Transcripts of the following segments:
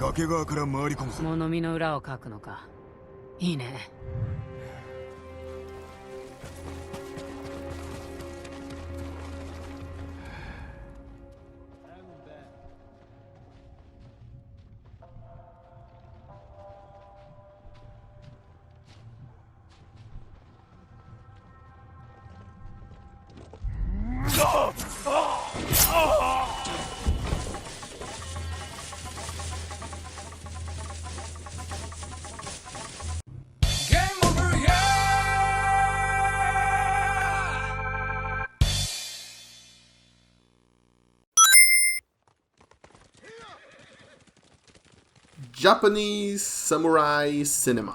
崖側から回り込むぞ。物見の裏をかくのか。いいね。Japanese samurai cinema.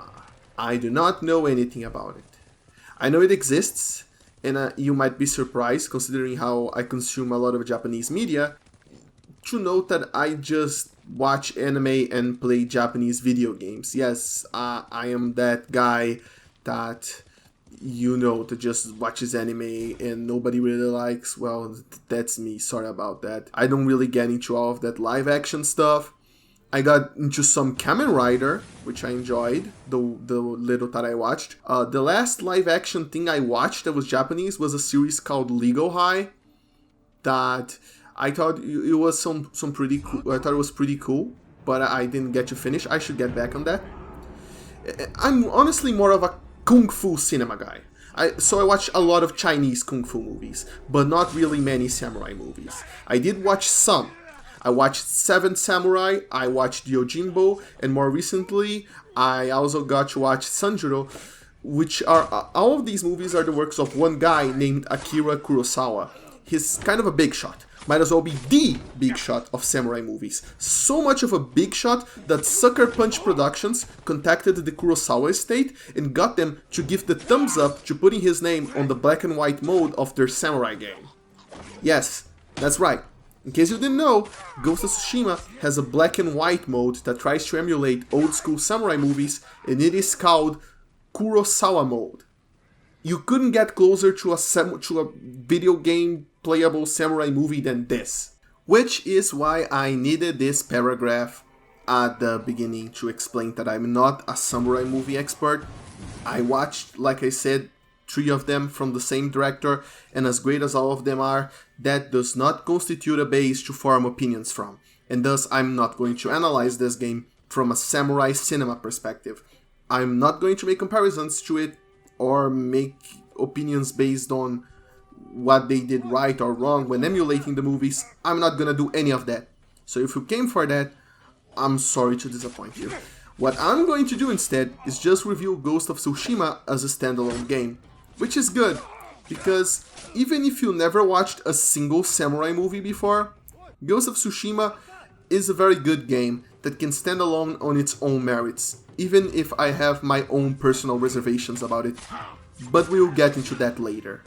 I do not know anything about it. I know it exists, and you might be surprised, considering how I consume a lot of Japanese media, to note that I just watch anime and play Japanese video games. Yes, I am that guy that, that just watches anime and nobody really likes. Well, that's me, sorry about that. I don't really get into all of that live action stuff. I got into some Kamen Rider, which I enjoyed, the little that I watched. The last live action thing I watched that was Japanese was a series called Legal High, that I thought it was some pretty cool. I thought it was pretty cool, but I didn't get to finish. I should get back on that. I'm honestly more of a kung fu cinema guy. So I watch a lot of Chinese kung fu movies, but not really many samurai movies. I did watch some. I watched Seven Samurai, I watched Yojimbo, and more recently, I also got to watch Sanjuro, which are, all of these movies are the works of one guy named Akira Kurosawa. He's kind of a big shot. Might as well be the big shot of samurai movies. So much of a big shot that Sucker Punch Productions contacted the Kurosawa estate and got them to give the thumbs up to putting his name on the black and white mode of their samurai game. Yes, that's right. In case you didn't know, Ghost of Tsushima has a black and white mode that tries to emulate old school samurai movies, and it is called Kurosawa mode. You couldn't get closer to a video game playable samurai movie than this. Which is why I needed this paragraph at the beginning to explain that I'm not a samurai movie expert. I watched, like I said, 3 of them from the same director, and as great as all of them are, that does not constitute a base to form opinions from, and thus I'm not going to analyze this game from a samurai cinema perspective. I'm not going to make comparisons to it or make opinions based on what they did right or wrong when emulating the movies. I'm not gonna do any of that. So if you came for that, I'm sorry to disappoint you. What I'm going to do instead is just review Ghost of Tsushima as a standalone game. Which is good, because even if you never watched a single samurai movie before, Ghost of Tsushima is a very good game that can stand alone on its own merits, even if I have my own personal reservations about it, but we'll get into that later.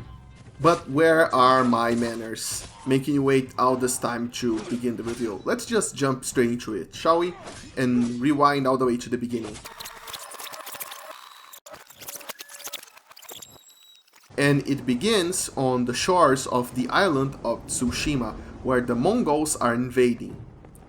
But where are my manners? Making you wait all this time to begin the review. Let's just jump straight into it, shall we? And rewind all the way to the beginning. And it begins on the shores of the island of Tsushima, where the Mongols are invading.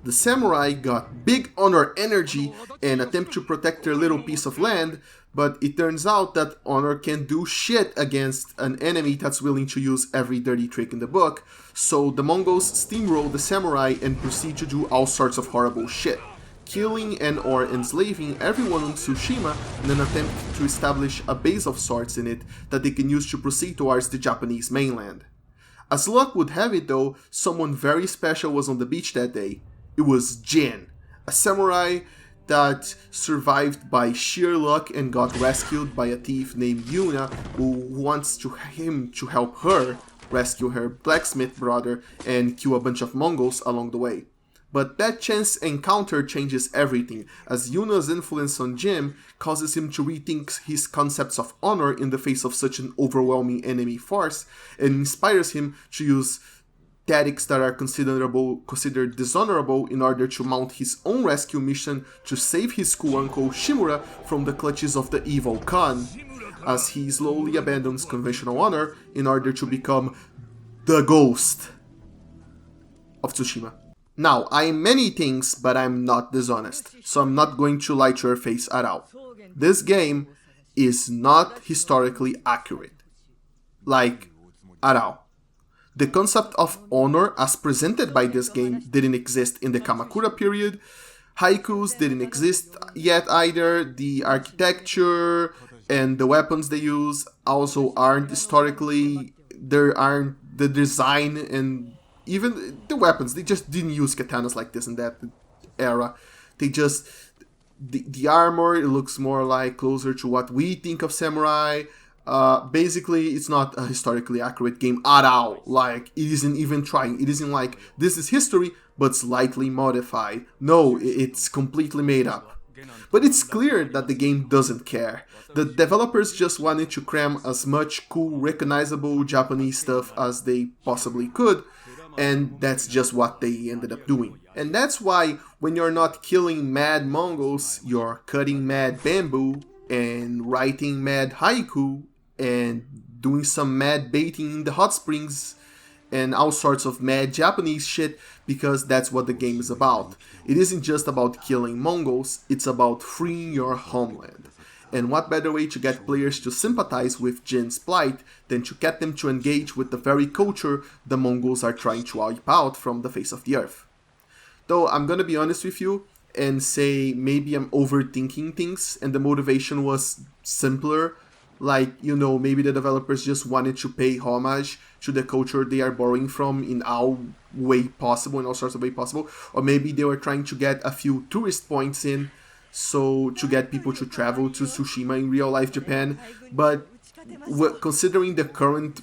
The samurai got big honor energy and attempt to protect their little piece of land, but it turns out that honor can do shit against an enemy that's willing to use every dirty trick in the book, so the Mongols steamroll the samurai and proceed to do all sorts of horrible shit, killing and or enslaving everyone on Tsushima in an attempt to establish a base of sorts in it that they can use to proceed towards the Japanese mainland. As luck would have it though, someone very special was on the beach that day. It was Jin, a samurai that survived by sheer luck and got rescued by a thief named Yuna, who wants him to help her rescue her blacksmith brother and kill a bunch of Mongols along the way. But that chance encounter changes everything, as Yuna's influence on Jim causes him to rethink his concepts of honor in the face of such an overwhelming enemy force, and inspires him to use tactics that are considered dishonorable in order to mount his own rescue mission to save his cool uncle Shimura from the clutches of the evil Khan, as he slowly abandons conventional honor in order to become the Ghost of Tsushima. Now, I'm many things, but I'm not dishonest, so I'm not going to lie to your face at all. This game is not historically accurate. Like, at all. The concept of honor as presented by this game didn't exist in the Kamakura period. Haikus didn't exist yet either. The architecture and the weapons they use also aren't historically, there aren't the design and even the weapons. They just didn't use katanas like this in that era. They just, the armor, it looks more like closer to what we think of samurai. Basically, it's not a historically accurate game at all. Like, it isn't even trying. It isn't like, this is history, but slightly modified. No, it's completely made up. But it's clear that the game doesn't care. The developers just wanted to cram as much cool, recognizable Japanese stuff as they possibly could, and that's just what they ended up doing. And that's why, when you're not killing mad Mongols, you're cutting mad bamboo, and writing mad haiku, and doing some mad baiting in the hot springs, and all sorts of mad Japanese shit, because that's what the game is about. It isn't just about killing Mongols, it's about freeing your homeland. And what better way to get players to sympathize with Jin's plight than to get them to engage with the very culture the Mongols are trying to wipe out from the face of the earth. Though I'm gonna be honest with you and say maybe I'm overthinking things and the motivation was simpler. Like, you know, maybe the developers just wanted to pay homage to the culture they are borrowing from in all way possible, in all sorts of way possible. Or maybe they were trying to get a few tourist points in, so to get people to travel to Tsushima in real life Japan. But considering the current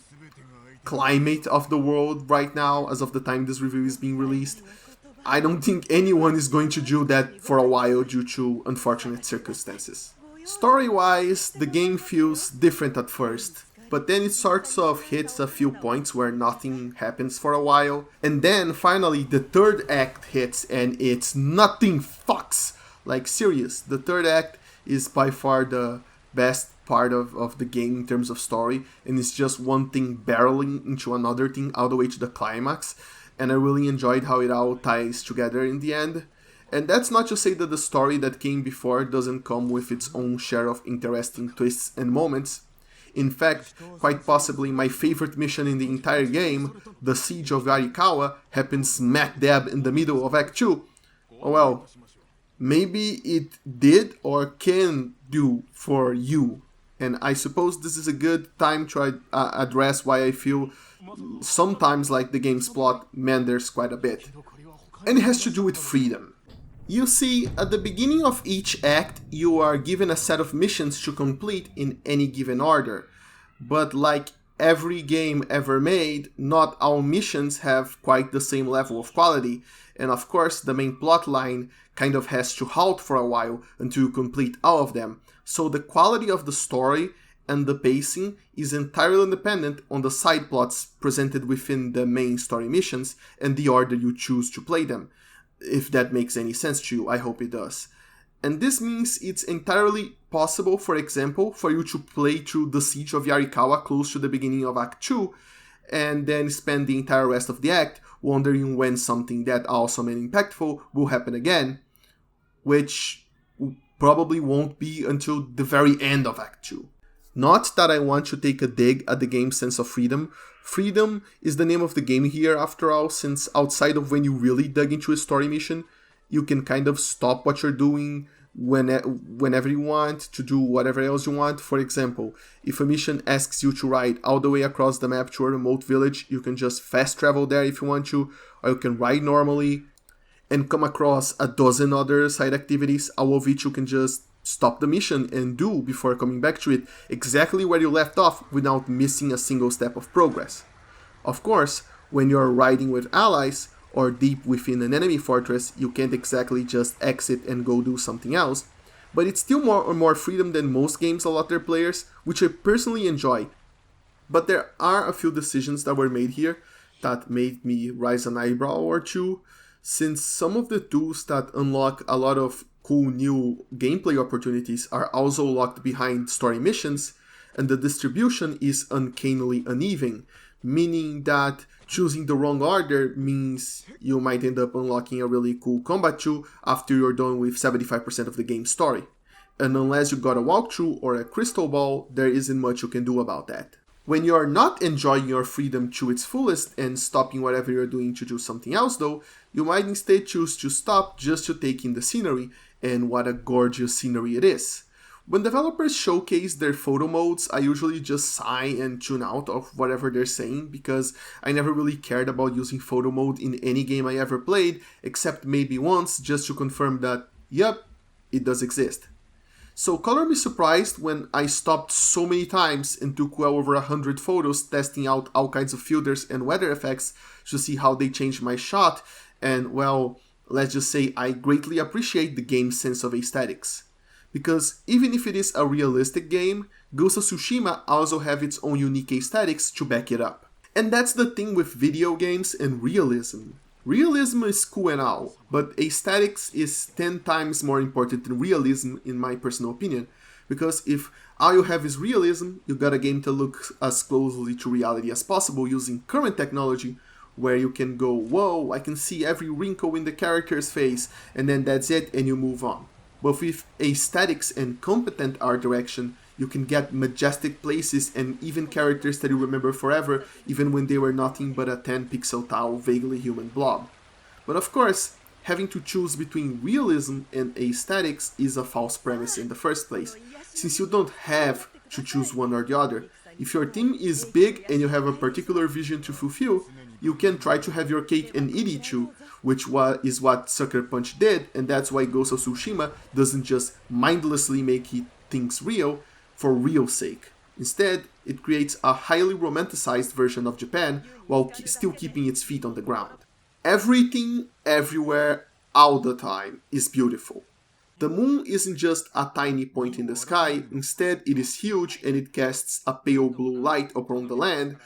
climate of the world right now, as of the time this review is being released, I don't think anyone is going to do that for a while due to unfortunate circumstances. Story-wise, the game feels different at first, but then it sorts of hits a few points where nothing happens for a while, and then finally the third act hits and it's nothing fucks. Like, serious, the third act is by far the best part of the game in terms of story, and it's just one thing barreling into another thing all the way to the climax, and I really enjoyed how it all ties together in the end. And that's not to say that the story that came before doesn't come with its own share of interesting twists and moments. In fact, quite possibly my favorite mission in the entire game, the Siege of Yarikawa, happens smack dab in the middle of Act 2. Well, maybe it did or can do for you. And I suppose this is a good time to address why I feel sometimes like the game's plot meanders quite a bit. And it has to do with freedom. You see, at the beginning of each act, you are given a set of missions to complete in any given order. But like every game ever made, not all missions have quite the same level of quality, and of course the main plot line kind of has to halt for a while until you complete all of them. So the quality of the story and the pacing is entirely dependent on the side plots presented within the main story missions and the order you choose to play them. If that makes any sense to you, I hope it does. And this means it's entirely possible, for example, for you to play through the Siege of Yarikawa close to the beginning of Act 2, and then spend the entire rest of the act wondering when something that awesome and impactful will happen again, which probably won't be until the very end of Act 2. Not that I want to take a dig at the game's sense of freedom. Freedom is the name of the game here after all, since outside of when you really dug into a story mission, you can kind of stop what you're doing whenever you want to do whatever else you want. For example, if a mission asks you to ride all the way across the map to a remote village, you can just fast travel there if you want to, or you can ride normally and come across a dozen other side activities, all of which you can just stop the mission and do before coming back to it exactly where you left off without missing a single step of progress. Of course, when you're riding with allies or deep within an enemy fortress, you can't exactly just exit and go do something else, but it's still more freedom than most games allot their players, which I personally enjoy. But there are a few decisions that were made here that made me raise an eyebrow or two, since some of the tools that unlock a lot of cool new gameplay opportunities are also locked behind story missions, and the distribution is uncannily uneven, meaning that choosing the wrong order means you might end up unlocking a really cool combat tool after you're done with 75% of the game's story. And unless you got a walkthrough or a crystal ball, there isn't much you can do about that. When you are not enjoying your freedom to its fullest and stopping whatever you're doing to do something else though, you might instead choose to stop just to take in the scenery, and what a gorgeous scenery it is. When developers showcase their photo modes, I usually just sigh and tune out of whatever they're saying because I never really cared about using photo mode in any game I ever played, except maybe once just to confirm that, yep, it does exist. So color me surprised when I stopped so many times and took well over 100 photos testing out all kinds of filters and weather effects to see how they changed my shot, and well, let's just say I greatly appreciate the game's sense of aesthetics. Because even if it is a realistic game, Ghost of Tsushima also have its own unique aesthetics to back it up. And that's the thing with video games and realism. Realism is cool and all, but aesthetics is 10 times more important than realism in my personal opinion. Because if all you have is realism, you got a game to look as closely to reality as possible using current technology, where you can go, whoa, I can see every wrinkle in the character's face, and then that's it and you move on. But with aesthetics and competent art direction, you can get majestic places and even characters that you remember forever, even when they were nothing but a 10 pixel tall, vaguely human blob. But of course, having to choose between realism and aesthetics is a false premise in the first place, since you don't have to choose one or the other. If your team is big and you have a particular vision to fulfill, you can try to have your cake and eat it too, which is what Sucker Punch did, and that's why Ghost of Tsushima doesn't just mindlessly make things real for real's sake. Instead, it creates a highly romanticized version of Japan while still keeping its feet on the ground. Everything, everywhere, all the time is beautiful. The moon isn't just a tiny point in the sky, instead it is huge and it casts a pale blue light upon the land,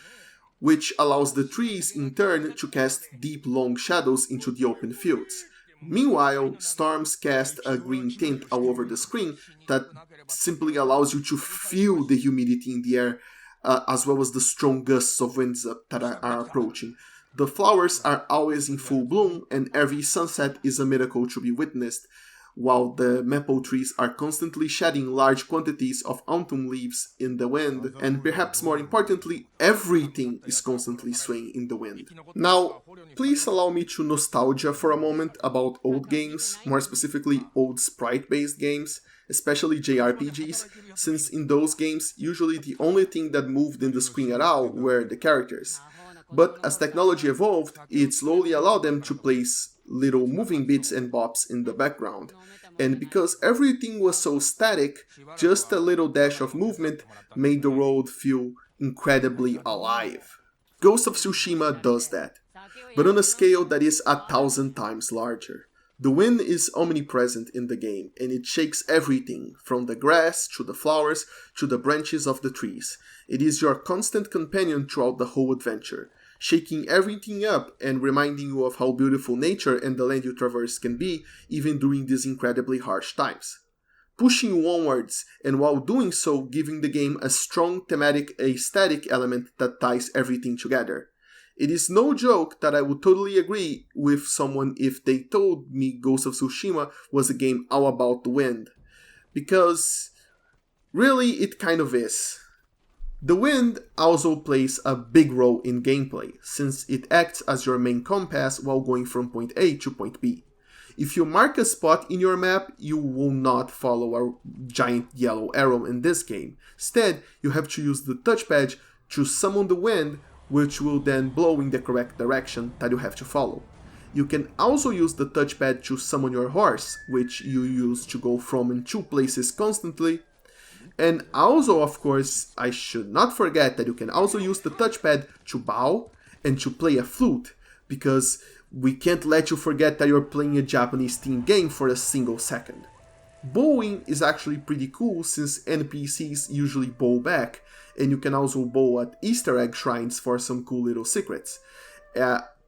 which allows the trees in turn to cast deep long shadows into the open fields. Meanwhile, storms cast a green tint all over the screen that simply allows you to feel the humidity in the air, as well as the strong gusts of winds that are approaching. The flowers are always in full bloom, and every sunset is a miracle to be witnessed, while the maple trees are constantly shedding large quantities of autumn leaves in the wind, and perhaps more importantly, everything is constantly swaying in the wind. Now, please allow me to nostalgia for a moment about old games, more specifically old sprite-based games, especially JRPGs, since in those games, usually the only thing that moved in the screen at all were the characters. But as technology evolved, it slowly allowed them to place little moving bits and bops in the background. And because everything was so static, just a little dash of movement made the world feel incredibly alive. Ghost of Tsushima does that, but on a scale that is 1,000 times larger. The wind is omnipresent in the game, and it shakes everything, from the grass, to the flowers, to the branches of the trees. It is your constant companion throughout the whole adventure, shaking everything up and reminding you of how beautiful nature and the land you traverse can be, even during these incredibly harsh times. Pushing you onwards, and while doing so, giving the game a strong thematic aesthetic element that ties everything together. It is no joke that I would totally agree with someone if they told me Ghost of Tsushima was a game all about the wind. Because really it kind of is. The wind also plays a big role in gameplay, since it acts as your main compass while going from point A to point B. If you mark a spot in your map, you will not follow a giant yellow arrow in this game. Instead, you have to use the touchpad to summon the wind, which will then blow in the correct direction that you have to follow. You can also use the touchpad to summon your horse, which you use to go from and to places constantly. And also, of course, I should not forget that you can also use the touchpad to bow and to play a flute, because we can't let you forget that you're playing a Japanese themed game for a single second. Bowing is actually pretty cool since NPCs usually bow back, and you can also bow at Easter egg shrines for some cool little secrets.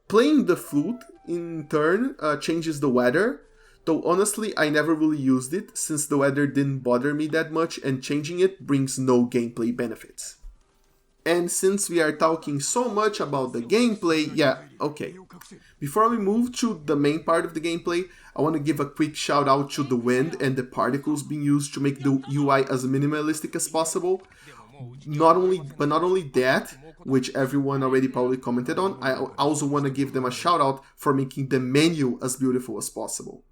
Playing the flute, in turn, changes the weather, though honestly I never really used it since the weather didn't bother me that much and changing it brings no gameplay benefits. And since we are talking so much about the gameplay, yeah, okay. Before we move to the main part of the gameplay, I want to give a quick shout out to the wind and the particles being used to make the UI as minimalistic as possible. Not only that, which everyone already probably commented on, I also want to give them a shout out for making the menu as beautiful as possible.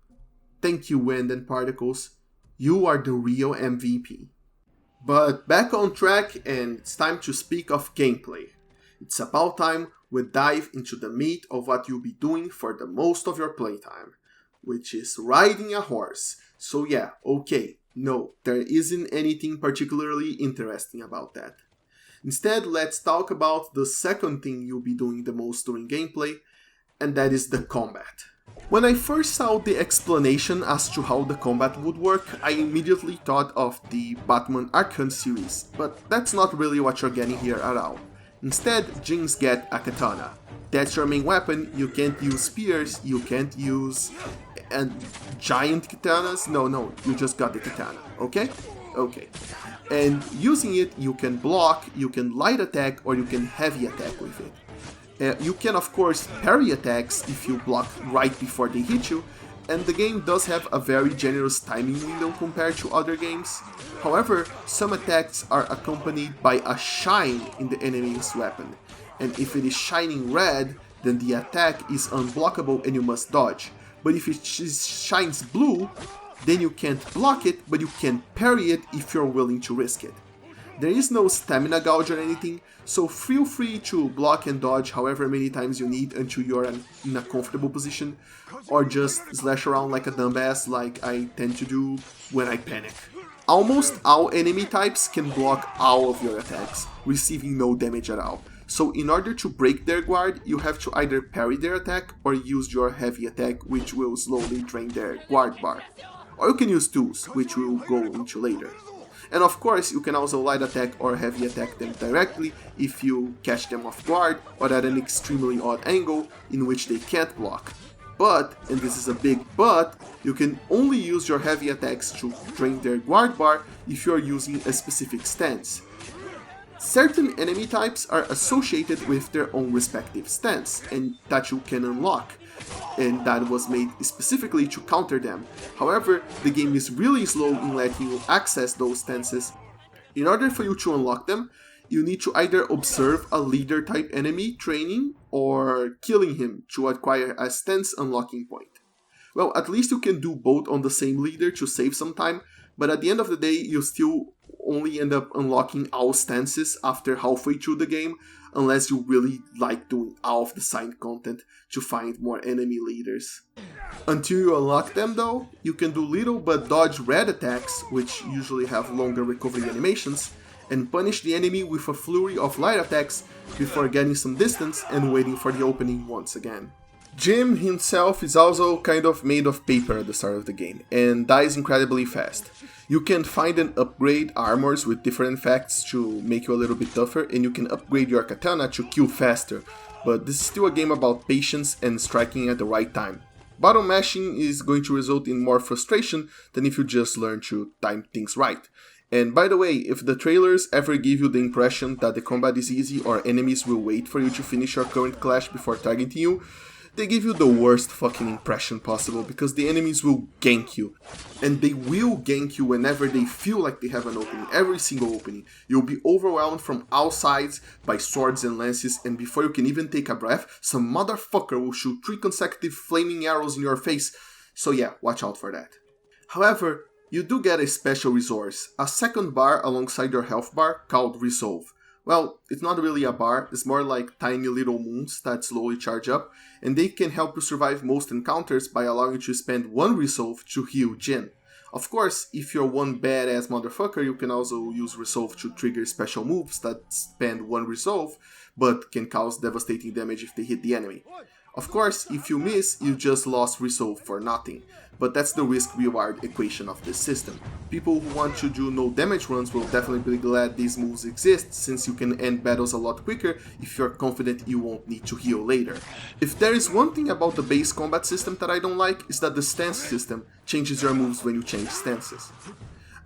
Thank you, wind and particles. You are the real MVP. But back on track, and it's time to speak of gameplay. It's about time we dive into the meat of what you'll be doing for the most of your playtime, which is riding a horse. So yeah, okay, no, there isn't anything particularly interesting about that. Instead, let's talk about the second thing you'll be doing the most during gameplay, and that is the combat. When I first saw the explanation as to how the combat would work, I immediately thought of the Batman Arkham series, but that's not really what you're getting here at all. Instead, Jinx get a katana. That's your main weapon. You can't use spears, you can't use giant katanas. No, you just got the katana, okay? Okay. And using it, you can block, you can light attack, or you can heavy attack with it. You can of course parry attacks if you block right before they hit you, and the game does have a very generous timing window compared to other games. However, some attacks are accompanied by a shine in the enemy's weapon, and if it is shining red, then the attack is unblockable and you must dodge. But if it shines blue, then you can't block it, but you can parry it if you're willing to risk it. There is no stamina gauge or anything, so feel free to block and dodge however many times you need until you're in a comfortable position, or just slash around like a dumbass like I tend to do when I panic. Almost all enemy types can block all of your attacks, receiving no damage at all. So in order to break their guard, you have to either parry their attack or use your heavy attack, which will slowly drain their guard bar. Or you can use tools, which we'll go into later. And of course, you can also light attack or heavy attack them directly if you catch them off guard or at an extremely odd angle in which they can't block. But, and this is a big but, you can only use your heavy attacks to drain their guard bar if you are using a specific stance. Certain enemy types are associated with their own respective stance, and that you can unlock, and that was made specifically to counter them. However, the game is really slow in letting you access those stances. In order for you to unlock them, you need to either observe a leader type enemy training or killing him to acquire a stance unlocking point. Well, at least you can do both on the same leader to save some time, but at the end of the day, you still only end up unlocking all stances after halfway through the game, unless you really like doing all of the side content to find more enemy leaders. Until you unlock them though, you can do little but dodge red attacks, which usually have longer recovery animations, and punish the enemy with a flurry of light attacks before getting some distance and waiting for the opening once again. Jim himself is also kind of made of paper at the start of the game, and dies incredibly fast. You can find and upgrade armors with different effects to make you a little bit tougher, and you can upgrade your katana to kill faster, but this is still a game about patience and striking at the right time. Bottom mashing is going to result in more frustration than if you just learn to time things right. And by the way, if the trailers ever give you the impression that the combat is easy or enemies will wait for you to finish your current clash before targeting you, they give you the worst fucking impression possible, because the enemies will gank you. And they will gank you whenever they feel like they have an opening, every single opening. You'll be overwhelmed from all sides by swords and lances, and before you can even take a breath, some motherfucker will shoot 3 consecutive flaming arrows in your face. So yeah, watch out for that. However, you do get a special resource, a second bar alongside your health bar called Resolve. Well, it's not really a bar, it's more like tiny little moons that slowly charge up, and they can help you survive most encounters by allowing you to spend 1 resolve to heal Jin. Of course, if you're one badass motherfucker, you can also use resolve to trigger special moves that spend 1 resolve, but can cause devastating damage if they hit the enemy. Of course, if you miss, you just lost resolve for nothing, but that's the risk-reward equation of this system. People who want to do no damage runs will definitely be glad these moves exist, since you can end battles a lot quicker if you're confident you won't need to heal later. If there is one thing about the base combat system that I don't like, is that the stance system changes your moves when you change stances.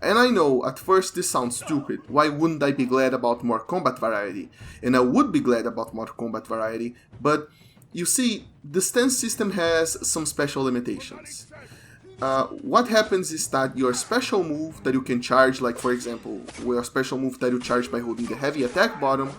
And I know, at first this sounds stupid. Why wouldn't I be glad about more combat variety? And I would be glad about more combat variety, but you see, the stance system has some special limitations. What happens is that your special move that you can charge, like for example, your special move that you charge by holding the heavy attack button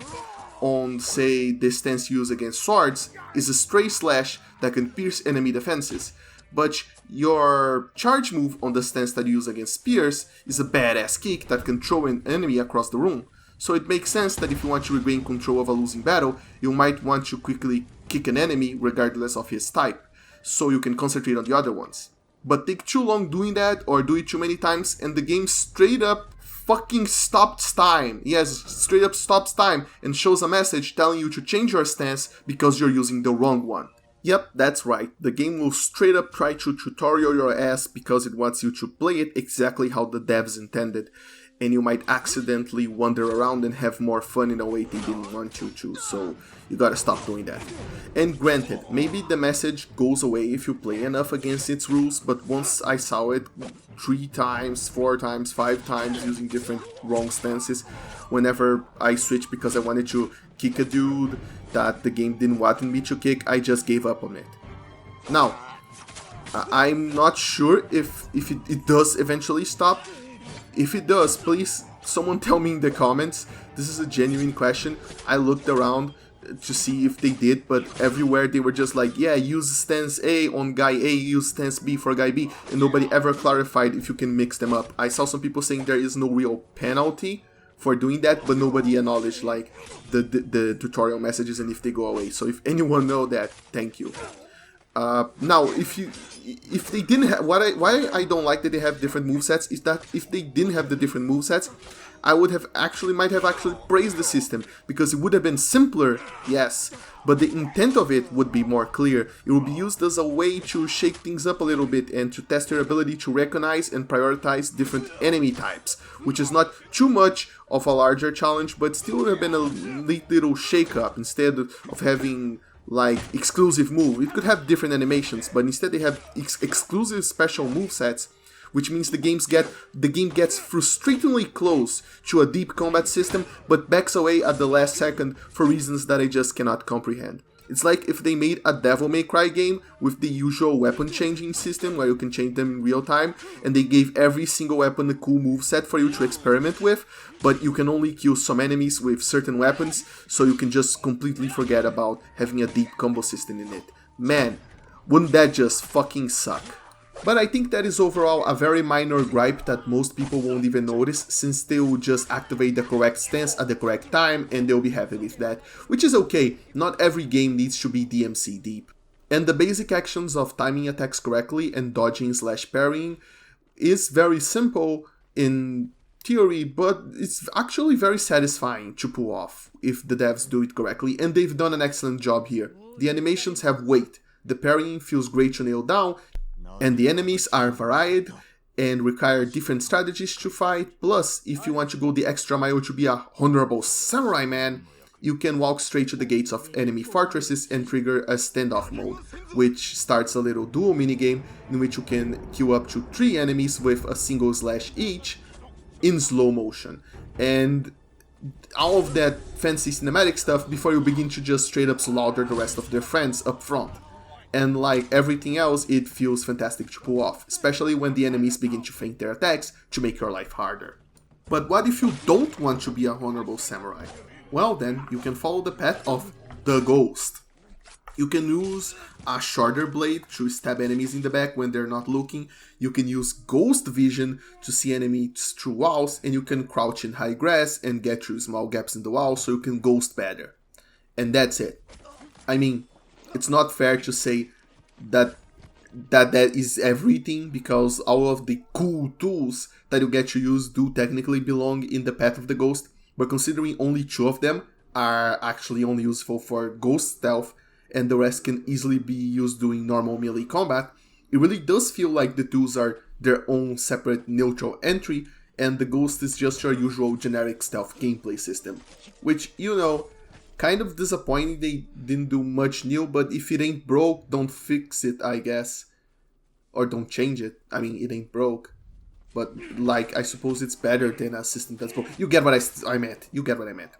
on, say, the stance used against swords, is a stray slash that can pierce enemy defenses. But your charge move on the stance that you use against spears is a badass kick that can throw an enemy across the room. So it makes sense that if you want to regain control of a losing battle, you might want to quickly kick an enemy regardless of his type, so you can concentrate on the other ones. But take too long doing that, or do it too many times, and the game straight up fucking stops time. Yes, straight up stops time and shows a message telling you to change your stance because you're using the wrong one. Yep, that's right. The game will straight up try to tutorial your ass because it wants you to play it exactly how the devs intended. And you might accidentally wander around and have more fun in a way they didn't want you to, so you gotta stop doing that. And granted, maybe the message goes away if you play enough against its rules, but once I saw it 3 times, 4 times, 5 times using different wrong stances, whenever I switched because I wanted to kick a dude that the game didn't want me to kick, I just gave up on it. Now, I'm not sure if it does eventually stop. If it does, please, someone tell me in the comments. This is a genuine question. I looked around to see if they did, but everywhere they were just like, yeah, use stance A on guy A, use stance B for guy B, and nobody ever clarified if you can mix them up. I saw some people saying there is no real penalty for doing that, but nobody acknowledged like the tutorial messages and if they go away. So if anyone know that, thank you. Now, if they didn't have, why I don't like that they have different movesets is that if they didn't have the different movesets, I might have actually praised the system, because it would have been simpler, yes, but the intent of it would be more clear. It would be used as a way to shake things up a little bit and to test your ability to recognize and prioritize different enemy types, which is not too much of a larger challenge, but still would have been a neat little shake up instead of having like exclusive move. It could have different animations, but instead they have exclusive special movesets, which means the game gets frustratingly close to a deep combat system, but backs away at the last second for reasons that I just cannot comprehend. It's like if they made a Devil May Cry game with the usual weapon changing system where you can change them in real time, and they gave every single weapon a cool moveset for you to experiment with, but you can only kill some enemies with certain weapons, so you can just completely forget about having a deep combo system in it. Man, wouldn't that just fucking suck? But I think that is overall a very minor gripe that most people won't even notice, since they will just activate the correct stance at the correct time and they'll be happy with that, which is okay. Not every game needs to be DMC deep. And the basic actions of timing attacks correctly and dodging/parrying is very simple in theory, but it's actually very satisfying to pull off if the devs do it correctly, and they've done an excellent job here. The animations have weight, the parrying feels great to nail down, and the enemies are varied and require different strategies to fight. Plus, if you want to go the extra mile to be a honorable samurai man, you can walk straight to the gates of enemy fortresses and trigger a standoff mode, which starts a little duel minigame in which you can kill up to 3 enemies with a single slash each in slow motion. And all of that fancy cinematic stuff before you begin to just straight up slaughter the rest of their friends up front. And like everything else, it feels fantastic to pull off, especially when the enemies begin to feint their attacks to make your life harder. But what if you don't want to be a honorable samurai? Well then, you can follow the path of the ghost. You can use a shorter blade to stab enemies in the back when they're not looking, you can use ghost vision to see enemies through walls, and you can crouch in high grass and get through small gaps in the wall so you can ghost better. And that's it. I mean, it's not fair to say that is everything, because all of the cool tools that you get to use do technically belong in the path of the ghost, but considering only 2 of them are actually only useful for ghost stealth and the rest can easily be used doing normal melee combat, it really does feel like the tools are their own separate neutral entry and the ghost is just your usual generic stealth gameplay system, which, you know, kind of disappointing they didn't do much new, but if it ain't broke, don't fix it, I guess. Or don't change it. I mean, it ain't broke. but like, I suppose it's better than a system that's broken. You get what I meant. You get what I meant.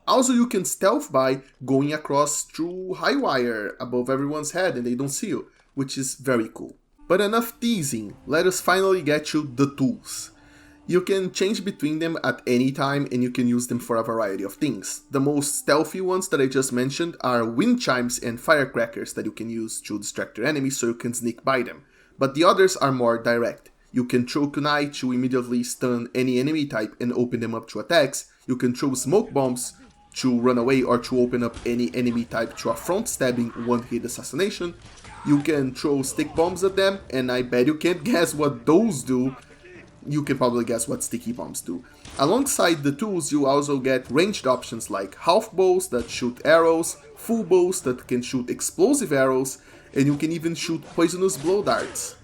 Also, you can stealth by going across through high wire above everyone's head and they don't see you, which is very cool. But enough teasing, let us finally get you the tools. You can change between them at any time and you can use them for a variety of things. The most stealthy ones that I just mentioned are wind chimes and firecrackers that you can use to distract your enemies so you can sneak by them. But the others are more direct. You can throw kunai to immediately stun any enemy type and open them up to attacks. You can throw smoke bombs to run away or to open up any enemy type to a front stabbing one-hit assassination. You can throw stick bombs at them, and I bet you can't guess what those do. You can probably guess what sticky bombs do. Alongside the tools, you also get ranged options like half bows that shoot arrows, full bows that can shoot explosive arrows, and you can even shoot poisonous blow darts.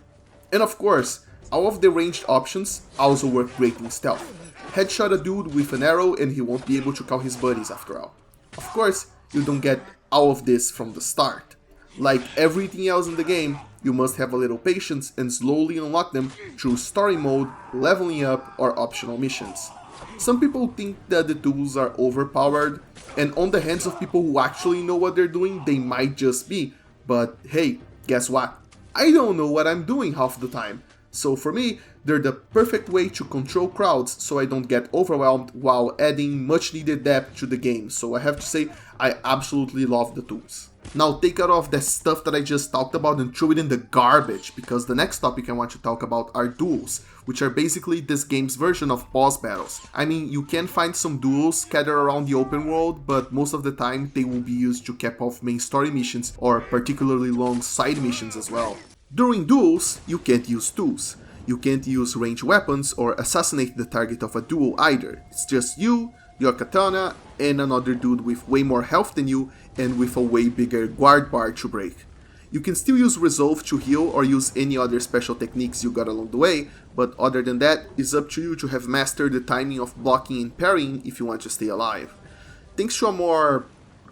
And of course, all of the ranged options also work great in stealth. Headshot a dude with an arrow and he won't be able to call his buddies after all. Of course, you don't get all of this from the start. Like everything else in the game, you must have a little patience and slowly unlock them through story mode, leveling up, or optional missions. Some people think that the tools are overpowered, and on the hands of people who actually know what they're doing, they might just be. But hey, guess what? I don't know what I'm doing half the time. So for me, they're the perfect way to control crowds so I don't get overwhelmed while adding much needed depth to the game. So I have to say, I absolutely love the tools. Now take out of the stuff that I just talked about and throw it in the garbage, because the next topic I want to talk about are duels, which are basically this game's version of boss battles. I mean, you can find some duels scattered around the open world, but most of the time they will be used to cap off main story missions or particularly long side missions as well. During duels, you can't use tools. You can't use ranged weapons or assassinate the target of a duel either. It's just you, your katana, and another dude with way more health than you and with a way bigger guard bar to break. You can still use resolve to heal or use any other special techniques you got along the way, but other than that, it's up to you to have mastered the timing of blocking and parrying if you want to stay alive. Thanks to a more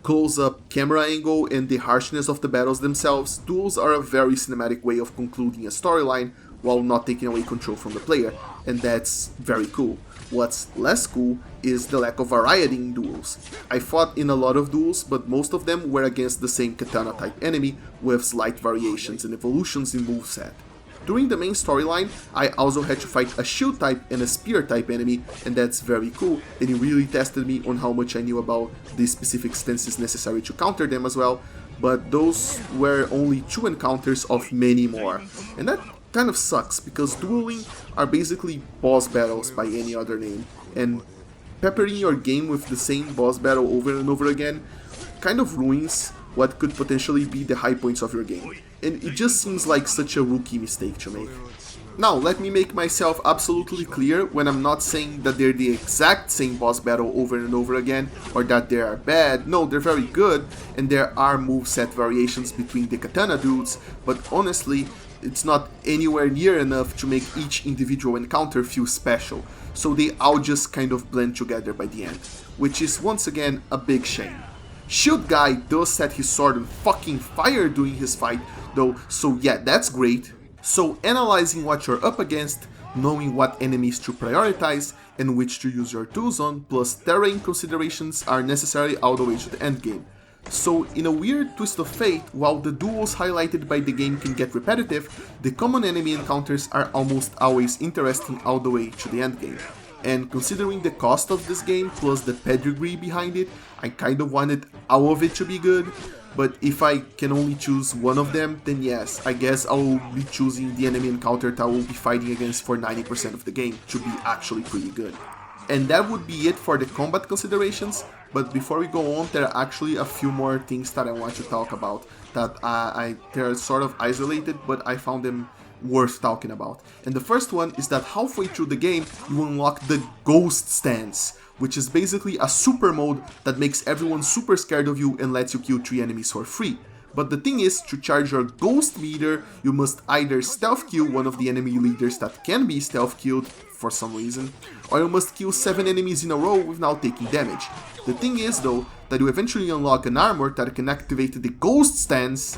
close-up camera angle and the harshness of the battles themselves, duels are a very cinematic way of concluding a storyline while not taking away control from the player, and that's very cool. What's less cool is the lack of variety in duels. I fought in a lot of duels, but most of them were against the same katana type enemy with slight variations and evolutions in moveset. During the main storyline, I also had to fight a shield type and a spear type enemy, and that's very cool, and it really tested me on how much I knew about the specific stances necessary to counter them as well, but those were only 2 encounters of many more, and that kind of sucks, because dueling are basically boss battles by any other name, and peppering your game with the same boss battle over and over again kind of ruins what could potentially be the high points of your game, and it just seems like such a rookie mistake to make. Now, let me make myself absolutely clear when I'm not saying that they're the exact same boss battle over and over again, or that they are bad. No, they're very good, and there are moveset variations between the katana dudes, but honestly, it's not anywhere near enough to make each individual encounter feel special, so they all just kind of blend together by the end, which is once again a big shame. Shield Guy does set his sword on fucking fire during his fight though, so yeah, that's great. So analyzing what you're up against, knowing what enemies to prioritize and which to use your tools on, plus terrain considerations are necessary all the way to the endgame. So in a weird twist of fate, while the duels highlighted by the game can get repetitive, the common enemy encounters are almost always interesting all the way to the endgame. And considering the cost of this game plus the pedigree behind it, I kind of wanted all of it to be good, but if I can only choose one of them, then yes, I guess I will be choosing the enemy encounter that I will be fighting against for 90% of the game to be actually pretty good. And that would be it for the combat considerations, but before we go on, there are actually a few more things that I want to talk about that they're sort of isolated, but I found them worth talking about. And the first one is that halfway through the game, you unlock the Ghost Stance, which is basically a super mode that makes everyone super scared of you and lets you kill 3 enemies for free. But the thing is, to charge your ghost meter, you must either stealth kill one of the enemy leaders that can be stealth killed for some reason, or you must kill 7 enemies in a row without taking damage. The thing is though, that you eventually unlock an armor that can activate the Ghost Stance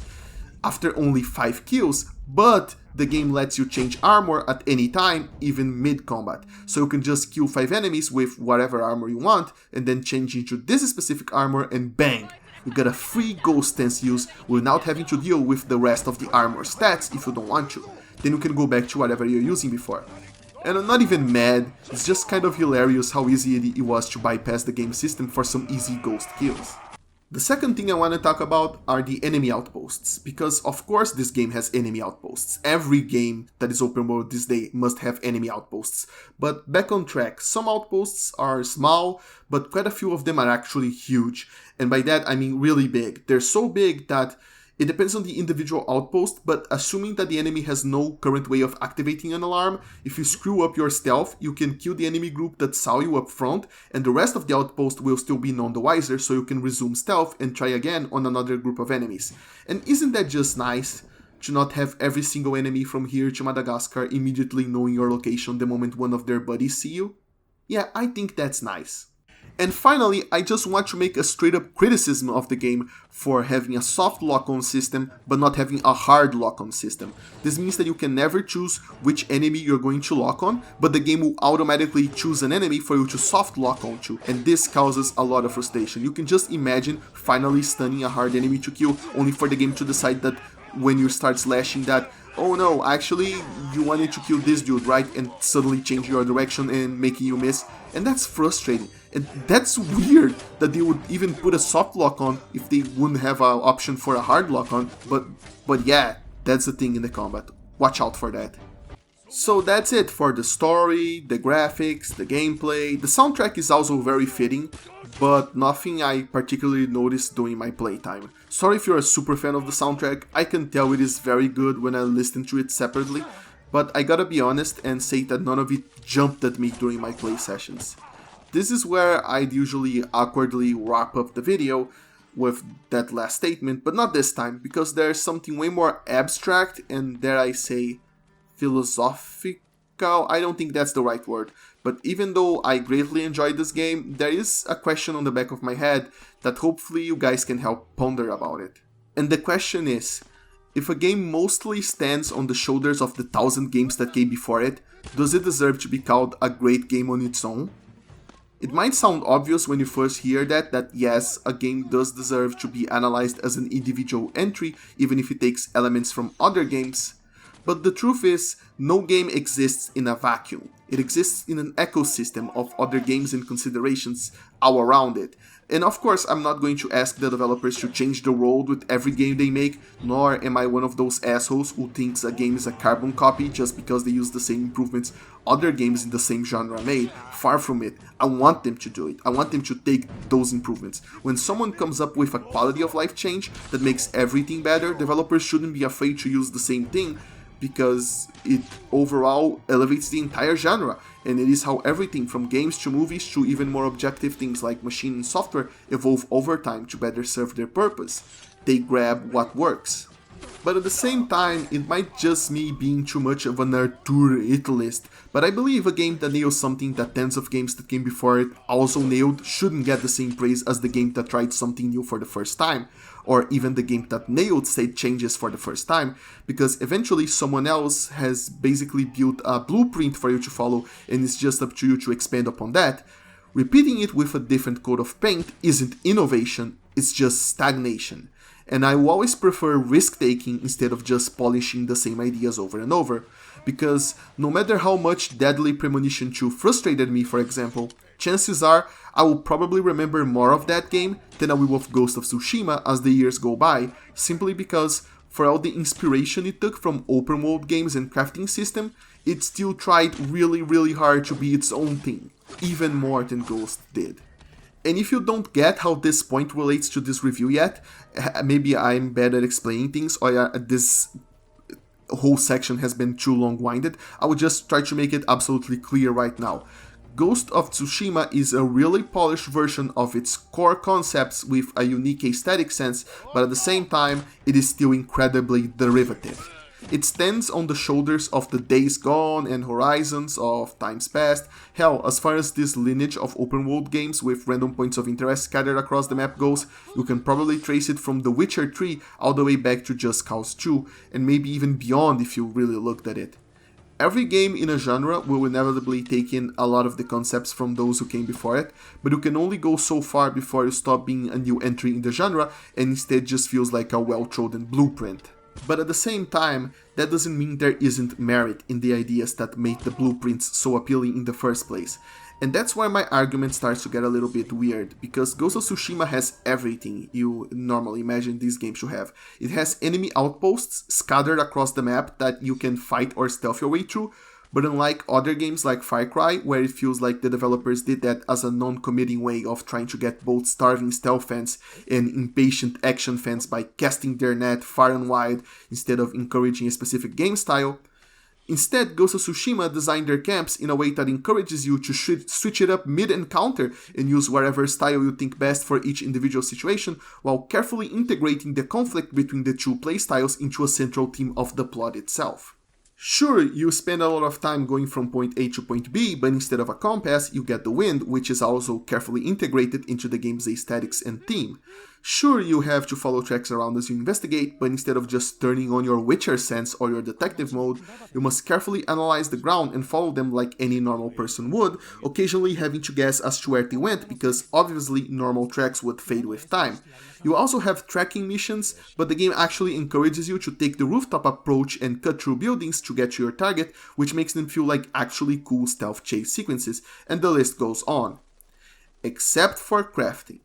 after only 5 kills, but the game lets you change armor at any time, even mid-combat. So you can just kill 5 enemies with whatever armor you want, and then change into this specific armor, and bang! You get a free ghost stance use without having to deal with the rest of the armor stats if you don't want to. Then you can go back to whatever you're using before. And I'm not even mad, it's just kind of hilarious how easy it was to bypass the game system for some easy ghost kills. The second thing I want to talk about are the enemy outposts, because of course this game has enemy outposts. Every game that is open world this day must have enemy outposts. But back on track, some outposts are small, but quite a few of them are actually huge. And by that I mean really big. They're so big that it depends on the individual outpost, but assuming that the enemy has no current way of activating an alarm, if you screw up your stealth, you can kill the enemy group that saw you up front, and the rest of the outpost will still be none the wiser, so you can resume stealth and try again on another group of enemies. And isn't that just nice? To not have every single enemy from here to Madagascar immediately knowing your location the moment one of their buddies see you? Yeah, I think that's nice. And finally, I just want to make a straight up criticism of the game for having a soft lock-on system but not having a hard lock-on system. This means that you can never choose which enemy you're going to lock on, but the game will automatically choose an enemy for you to soft lock onto, and this causes a lot of frustration. You can just imagine finally stunning a hard enemy to kill, only for the game to decide that when you start slashing that, oh no, actually you wanted to kill this dude, right? And suddenly change your direction and making you miss. And that's frustrating. And that's weird that they would even put a soft lock on if they wouldn't have an option for a hard lock on. But yeah, that's the thing in the combat. Watch out for that. So that's it for the story, the graphics, the gameplay. The soundtrack is also very fitting, but nothing I particularly noticed during my playtime. Sorry if you're a super fan of the soundtrack, I can tell it is very good when I listen to it separately, but I gotta be honest and say that none of it jumped at me during my play sessions. This is where I'd usually awkwardly wrap up the video with that last statement, but not this time, because there's something way more abstract and, dare I say, philosophical. I don't think that's the right word, but even though I greatly enjoyed this game, there is a question on the back of my head that hopefully you guys can help ponder about it. And the question is, if a game mostly stands on the shoulders of the 1,000 games that came before it, does it deserve to be called a great game on its own? It might sound obvious when you first hear that yes, a game does deserve to be analyzed as an individual entry, even if it takes elements from other games. But the truth is, no game exists in a vacuum. It exists in an ecosystem of other games and considerations all around it. And of course, I'm not going to ask the developers to change the world with every game they make, nor am I one of those assholes who thinks a game is a carbon copy just because they use the same improvements other games in the same genre made. Far from it. I want them to do it. I want them to take those improvements. When someone comes up with a quality of life change that makes everything better, developers shouldn't be afraid to use the same thing, because it overall elevates the entire genre, and it is how everything from games to movies to even more objective things like machine and software evolve over time to better serve their purpose. They grab what works. But at the same time, it might just me being too much of an Arturitalist, but I believe a game that nails something that tens of games that came before it also nailed shouldn't get the same praise as the game that tried something new for the first time, or even the game that nailed state changes for the first time, because eventually someone else has basically built a blueprint for you to follow and it's just up to you to expand upon that. Repeating it with a different coat of paint isn't innovation, it's just stagnation. And I will always prefer risk-taking instead of just polishing the same ideas over and over, because no matter how much Deadly Premonition 2 frustrated me, for example, chances are I will probably remember more of that game than I will of Ghost of Tsushima as the years go by, simply because for all the inspiration it took from open world games and crafting system, it still tried really hard to be its own thing, even more than Ghost did. And if you don't get how this point relates to this review yet, maybe I'm bad at explaining things, or this whole section has been too long-winded, I will just try to make it absolutely clear right now. Ghost of Tsushima is a really polished version of its core concepts with a unique aesthetic sense, but at the same time, it is still incredibly derivative. It stands on the shoulders of the Days Gone and Horizons of times past. Hell, as far as this lineage of open world games with random points of interest scattered across the map goes, you can probably trace it from The Witcher 3 all the way back to Just Cause 2, and maybe even beyond if you really looked at it. Every game in a genre will inevitably take in a lot of the concepts from those who came before it, but you can only go so far before you stop being a new entry in the genre and instead just feels like a well-trodden blueprint. But at the same time, that doesn't mean there isn't merit in the ideas that made the blueprints so appealing in the first place. And that's where my argument starts to get a little bit weird, because Ghost of Tsushima has everything you normally imagine this game should have. It has enemy outposts scattered across the map that you can fight or stealth your way through, but unlike other games like Far Cry, where it feels like the developers did that as a non-committing way of trying to get both starving stealth fans and impatient action fans by casting their net far and wide instead of encouraging a specific game style, instead, Ghost of Tsushima designed their camps in a way that encourages you to switch it up mid-encounter and use whatever style you think best for each individual situation, while carefully integrating the conflict between the two playstyles into a central theme of the plot itself. Sure, you spend a lot of time going from point A to point B, but instead of a compass, you get the wind, which is also carefully integrated into the game's aesthetics and theme. Sure, you have to follow tracks around as you investigate, but instead of just turning on your Witcher sense or your detective mode, you must carefully analyze the ground and follow them like any normal person would, occasionally having to guess as to where they went, because obviously normal tracks would fade with time. You also have tracking missions, but the game actually encourages you to take the rooftop approach and cut through buildings to get to your target, which makes them feel like actually cool stealth chase sequences, and the list goes on. Except for crafting.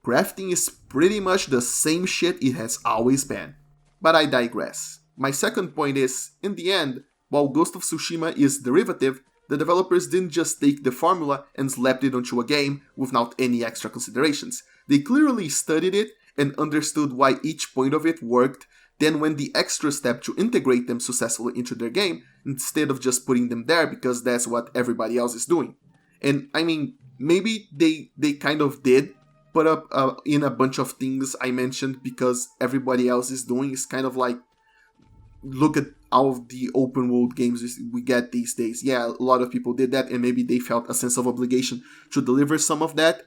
Crafting is pretty much the same shit it has always been. But I digress. My second point is, in the end, while Ghost of Tsushima is derivative, the developers didn't just take the formula and slapped it onto a game without any extra considerations. They clearly studied it and understood why each point of it worked, then went the extra step to integrate them successfully into their game, instead of just putting them there because that's what everybody else is doing. And I mean, maybe they kind of did put up in a bunch of things I mentioned because everybody else is doing. It's kind of like, look at all of the open world games we get these days. Yeah, a lot of people did that, and maybe they felt a sense of obligation to deliver some of that.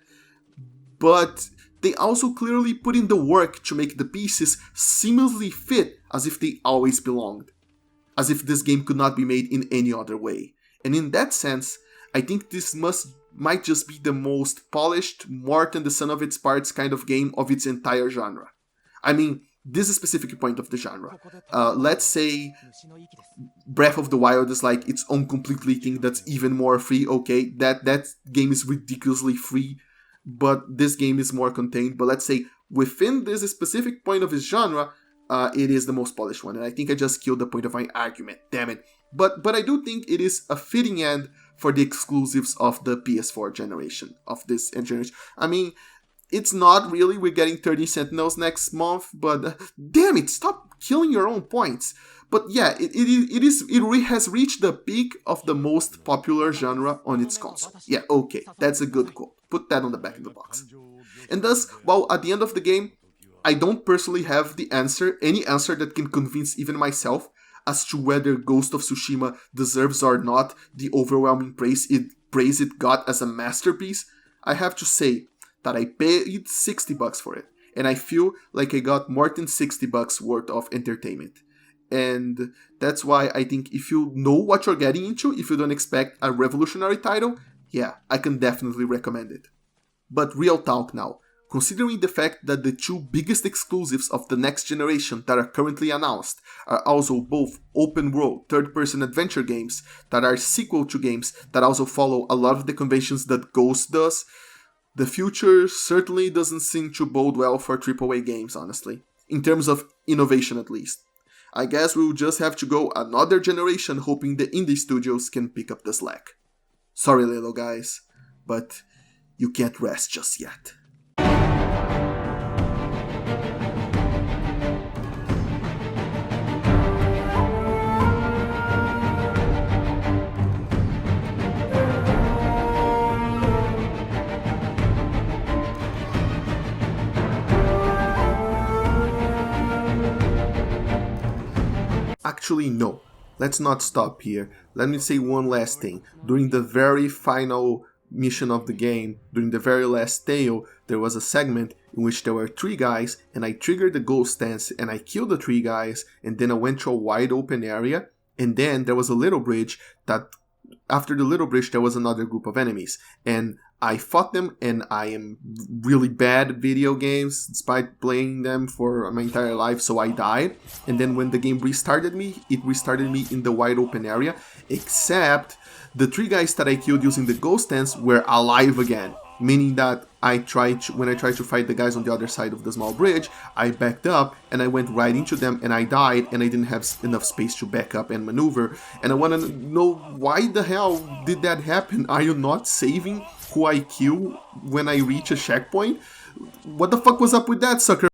But they also clearly put in the work to make the pieces seamlessly fit as if they always belonged. As if this game could not be made in any other way. And in that sense, I think this might just be the most polished, more than the sum of its parts kind of game of its entire genre. I mean, this is a specific point of the genre. Let's say Breath of the Wild is like its own completely thing that's even more free. Okay, that game is ridiculously free, but this game is more contained. But let's say within this specific point of its genre, it is the most polished one. And I think I just killed the point of my argument. Damn it. But I do think it is a fitting end for the exclusives of the PS4 generation, of this generation. I mean, it's not really, we're getting 30 Sentinels next month, but damn it, stop killing your own points. But yeah, it has reached the peak of the most popular genre on its console. Yeah, okay, that's a good quote. Put that on the back of the box. And thus, while at the end of the game, I don't personally have any answer that can convince even myself as to whether Ghost of Tsushima deserves or not the overwhelming praise it got as a masterpiece, I have to say that I paid $60 for it, and I feel like I got more than $60 worth of entertainment. And that's why I think if you know what you're getting into, if you don't expect a revolutionary title, yeah, I can definitely recommend it. But real talk now. Considering the fact that the two biggest exclusives of the next generation that are currently announced are also both open-world, third-person adventure games that are sequel to games that also follow a lot of the conventions that Ghost does, the future certainly doesn't seem to bode well for AAA games, honestly. In terms of innovation, at least. I guess we'll just have to go another generation hoping the indie studios can pick up the slack. Sorry, little guys, but you can't rest just yet. actually, no. Let's not stop here. Let me say one last thing. During the very final mission of the game, during the very last tale, there was a segment in which there were 3 guys, and I triggered the ghost stance and I killed the 3 guys, and then I went to a wide open area, and then there was a little bridge that, after the little bridge, there was another group of enemies, and I fought them, and I am really bad at video games, despite playing them for my entire life, so I died. And then when the game restarted me, it restarted me in the wide open area, except the 3 guys that I killed using the ghost stance were alive again. Meaning that when I tried to fight the guys on the other side of the small bridge, I backed up and I went right into them and I died, and I didn't have enough space to back up and maneuver. And I want to know, why the hell did that happen? Are you not saving who I kill when I reach a checkpoint? What the fuck was up with that, sucker?